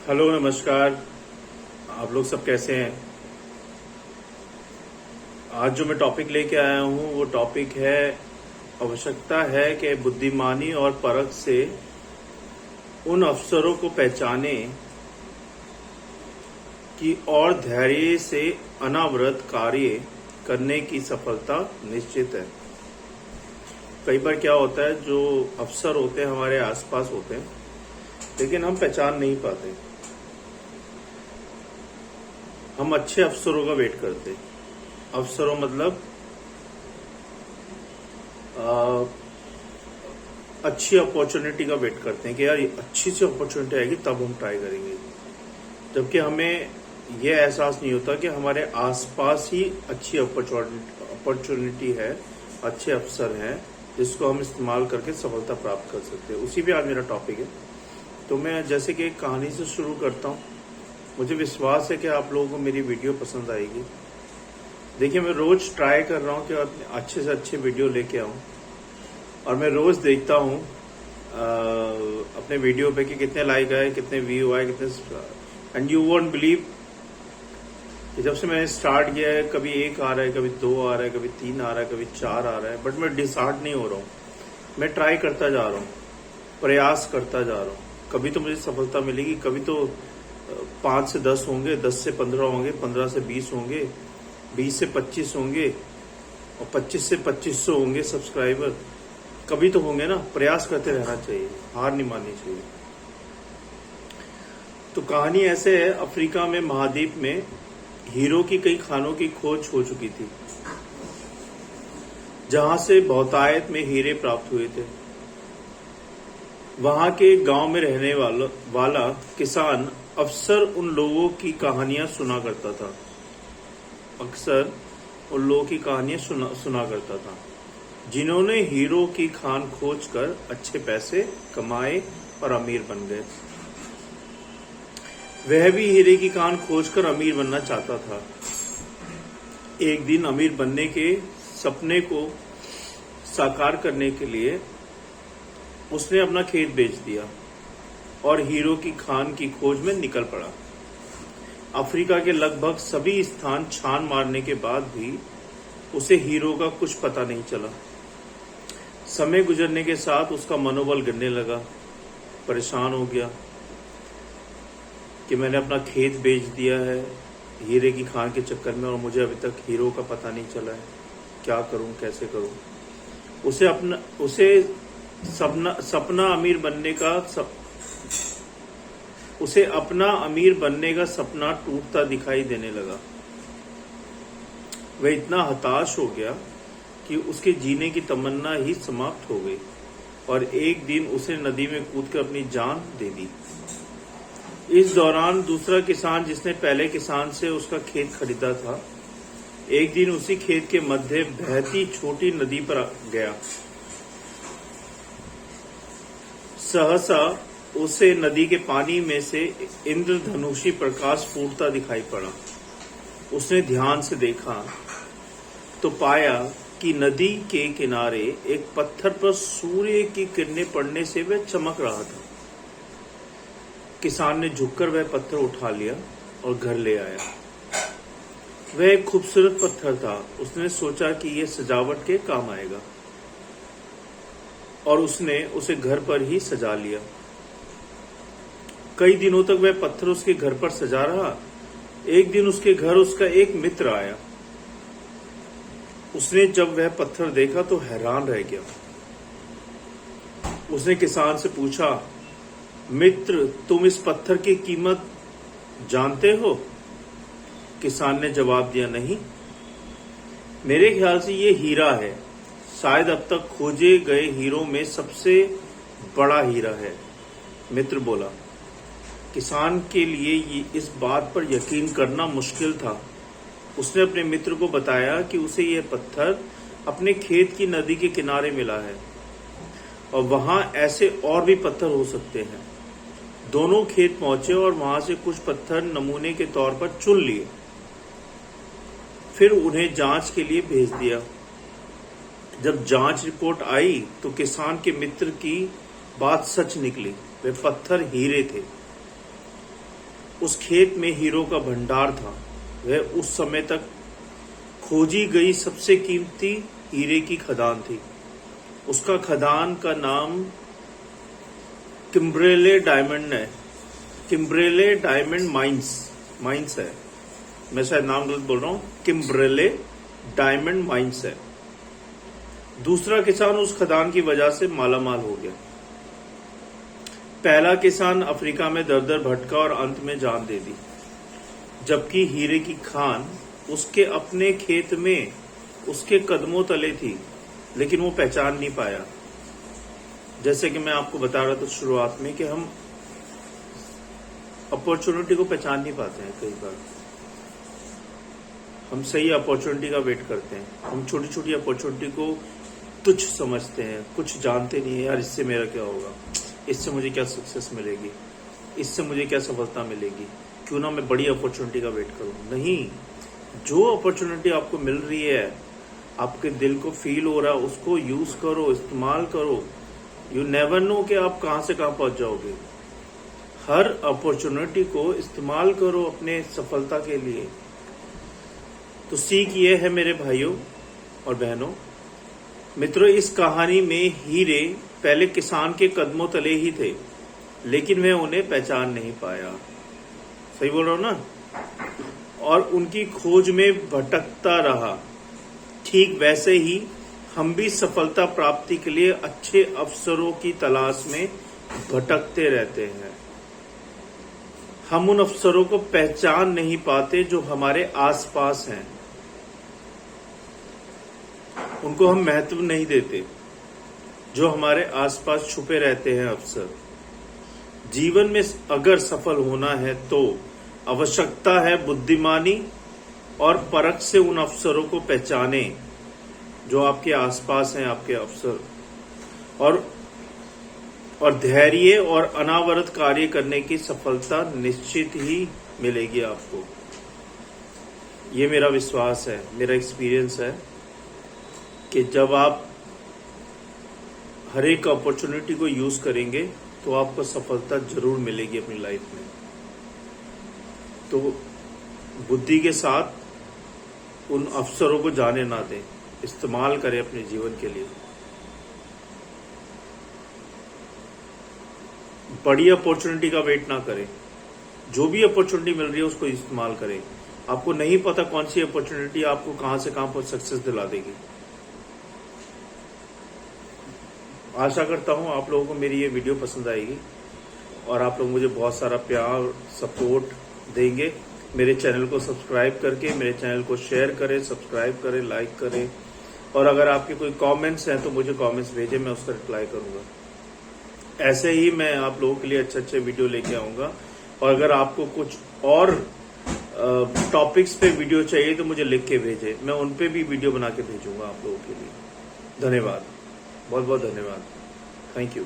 Hello नमस्कार। आप लोग सब कैसे हैं? आज जो मैं टॉपिक लेके आया हूँ वो टॉपिक है, आवश्यकता है कि बुद्धिमानी और परख से उन अवसरों को पहचाने कि और धैर्य से अनावृत कार्य करने की सफलता निश्चित है। कई बार क्या होता है, जो अवसर होते हैं हमारे आसपास होते हैं लेकिन हम पहचान नहीं पाते। हम अच्छे अवसरों का वेट करते हैं। अवसरों मतलब अच्छी अपॉर्चुनिटी का वेट करते हैं कि यार अच्छी सी अपॉर्चुनिटी आएगी तब हम ट्राई करेंगे, जबकि हमें यह एहसास नहीं होता कि हमारे आसपास ही अच्छी अपॉर्चुनिटी है, अच्छे अवसर हैं जिसको हम इस्तेमाल करके सफलता प्राप्त कर सकते हैं। उसी पे आज मेरा टॉपिक है। तो मैं जैसे कि एक कहानी से शुरू करता हूँ। मुझे विश्वास है कि आप लोगों को मेरी वीडियो पसंद आएगी। देखिए, मैं रोज ट्राई कर रहा हूँ कि अच्छे से अच्छे वीडियो लेके आऊँ, और मैं रोज देखता हूँ अपने वीडियो पे कि कितने लाइक आए, कितने व्यू आए, कितने। एंड यू वोंट बिलीव कि जब से मैंने स्टार्ट किया है, कभी 1 आ रहा है, कभी 2 आ रहा है, कभी 3 आ रहा है, कभी 4 आ रहा है, बट मैं डिसहार्ट नहीं हो रहा हूँ। मैं ट्राई करता जा रहा हूँ, प्रयास करता जा रहा हूँ। कभी तो मुझे सफलता मिलेगी, कभी तो 5 से 10 होंगे, 10 से 15 होंगे, 15 से 20 होंगे, 20 से 25 होंगे, और 25 से 2500 होंगे सब्सक्राइबर। कभी तो होंगे ना। प्रयास करते रहना चाहिए, हार नहीं माननी चाहिए। तो कहानी ऐसे है, अफ्रीका में महाद्वीप में हीरो की कई खानों की खोज हो चुकी थी, जहां से बहुतायत में हीरे प्राप्त हुए थे। वहां के गांव में रहने वाला किसान अक्सर उन लोगों की कहानियां सुना करता था। अक्सर उन लोगों की कहानियां सुना करता था जिन्होंने हीरो की खान खोज कर अच्छे पैसे कमाए और अमीर बन गए। वह भी हीरे की खान खोजकर अमीर बनना चाहता था। एक दिन अमीर बनने के सपने को साकार करने के लिए उसने अपना खेत बेच दिया और हीरो की खान की खोज में निकल पड़ा। अफ्रीका के लगभग सभी स्थान छान मारने के बाद भी उसे हीरो का कुछ पता नहीं चला। समय गुजरने के साथ उसका मनोबल गिरने लगा। परेशान हो गया कि मैंने अपना खेत बेच दिया है हीरे की खान के चक्कर में, और मुझे अभी तक हीरो का पता नहीं चला है। क्या करूं, कैसे करूं? उसे अपना अमीर बनने का सपना टूटता दिखाई देने लगा। वह इतना हताश हो गया कि उसके जीने की तमन्ना ही समाप्त हो गई, और एक दिन उसे नदी में कूदकर अपनी जान दे दी। इस दौरान दूसरा किसान, जिसने पहले किसान से उसका खेत खरीदा था, एक दिन उसी खेत के मध्य बहती छोटी नदी पर गया। सहसा उसे नदी के पानी में से इंद्रधनुषी प्रकाश फूटता दिखाई पड़ा। उसने ध्यान से देखा तो पाया कि नदी के किनारे एक पत्थर पर सूर्य की किरणें पड़ने से वह चमक रहा था। किसान ने झुककर वह पत्थर उठा लिया और घर ले आया। वह एक खूबसूरत पत्थर था। उसने सोचा कि यह सजावट के काम आएगा, और उसने उसे घर पर ही सजा लिया। कई दिनों तक वह पत्थर उसके घर पर सजा रहा। एक दिन उसके घर उसका एक मित्र आया। उसने जब वह पत्थर देखा तो हैरान रह गया। उसने किसान से पूछा, मित्र, तुम इस पत्थर की कीमत जानते हो? किसान ने जवाब दिया, नहीं। मेरे ख्याल से ये हीरा है, शायद अब तक खोजे गए हीरों में सबसे बड़ा हीरा है, मित्र बोला। किसान के लिए इस बात पर यकीन करना मुश्किल था। उसने अपने मित्र को बताया कि उसे यह पत्थर अपने खेत की नदी के किनारे मिला है, और वहां ऐसे और भी पत्थर हो सकते हैं। दोनों खेत पहुंचे और वहां से कुछ पत्थर नमूने के तौर पर चुन लिए, फिर उन्हें जांच के लिए भेज दिया। जब जांच रिपोर्ट आई तो किसान के मित्र की बात सच निकली। वे पत्थर हीरे थे। उस खेत में हीरो का भंडार था। वह उस समय तक खोजी गई सबसे कीमती हीरे की खदान थी। उसका खदान का नाम किम्ब्रेले डायमंड है। किम्ब्रेले डायमंड माइंस है। मैं शायद नाम गलत बोल रहा हूं। किम्ब्रेले डायमंड माइंस है। दूसरा किसान उस खदान की वजह से मालामाल हो गया। पहला किसान अफ्रीका में दर दर भटका और अंत में जान दे दी, जबकि हीरे की खान उसके अपने खेत में उसके कदमों तले थी, लेकिन वो पहचान नहीं पाया। जैसे कि मैं आपको बता रहा था शुरुआत में कि हम अपॉर्चुनिटी को पहचान नहीं पाते हैं। कई बार हम सही अपॉर्चुनिटी का वेट करते हैं। हम छोटी छोटी अपॉर्चुनिटी को तुच्छ समझते हैं, कुछ जानते नहीं है। यार इससे मेरा क्या होगा, इससे मुझे क्या सक्सेस मिलेगी, इससे मुझे क्या सफलता मिलेगी, क्यों ना मैं बड़ी अपॉर्चुनिटी का वेट करूं। नहीं, जो अपॉर्चुनिटी आपको मिल रही है, आपके दिल को फील हो रहा है, उसको यूज करो, इस्तेमाल करो। यू नेवर नो कि आप कहां से कहां पहुंच जाओगे। हर अपॉर्चुनिटी को इस्तेमाल करो अपने सफलता के लिए। तो सीख ये है मेरे भाइयों और बहनों, मित्रों, इस कहानी में हीरे पहले किसान के कदमों तले ही थे, लेकिन वह उन्हें पहचान नहीं पाया। सही बोल रहा हूं ना? और उनकी खोज में भटकता रहा। ठीक वैसे ही हम भी सफलता प्राप्ति के लिए अच्छे अवसरों की तलाश में भटकते रहते हैं। हम उन अवसरों को पहचान नहीं पाते जो हमारे आसपास हैं। उनको हम महत्व नहीं देते जो हमारे आसपास छुपे रहते हैं अवसर। जीवन में अगर सफल होना है तो आवश्यकता है बुद्धिमानी और परख से उन अवसरों को पहचाने जो आपके आसपास हैं, आपके अवसर, और धैर्य और अनावरत कार्य करने की सफलता निश्चित ही मिलेगी आपको। ये मेरा विश्वास है, मेरा एक्सपीरियंस है कि जब आप हर एक अपॉर्चुनिटी को यूज करेंगे तो आपको सफलता जरूर मिलेगी अपनी लाइफ में। तो बुद्धि के साथ उन अवसरों को जाने ना दें, इस्तेमाल करें अपने जीवन के लिए। बड़ी अपॉर्चुनिटी का वेट ना करें। जो भी अपॉर्चुनिटी मिल रही है उसको इस्तेमाल करें। आपको नहीं पता कौन सी अपॉर्चुनिटी आपको कहां से कहां पर सक्सेस दिला देगी। आशा करता हूं आप लोगों को मेरी ये वीडियो पसंद आएगी और आप लोग मुझे बहुत सारा प्यार, सपोर्ट देंगे। मेरे चैनल को सब्सक्राइब करके मेरे चैनल को शेयर करें, सब्सक्राइब करें, लाइक करें। और अगर आपके कोई कमेंट्स हैं तो मुझे कमेंट्स भेजें, मैं उसका रिप्लाई करूंगा। ऐसे ही मैं आप लोगों के लिए अच्छे अच्छे वीडियो लेके आऊंगा। और अगर आपको कुछ और टॉपिक्स पे वीडियो चाहिए तो मुझे लिख के भेजें, मैं उन पे भी वीडियो बना के भेजूंगा आप लोगों के लिए। धन्यवाद, बहुत बहुत धन्यवाद। Thank you.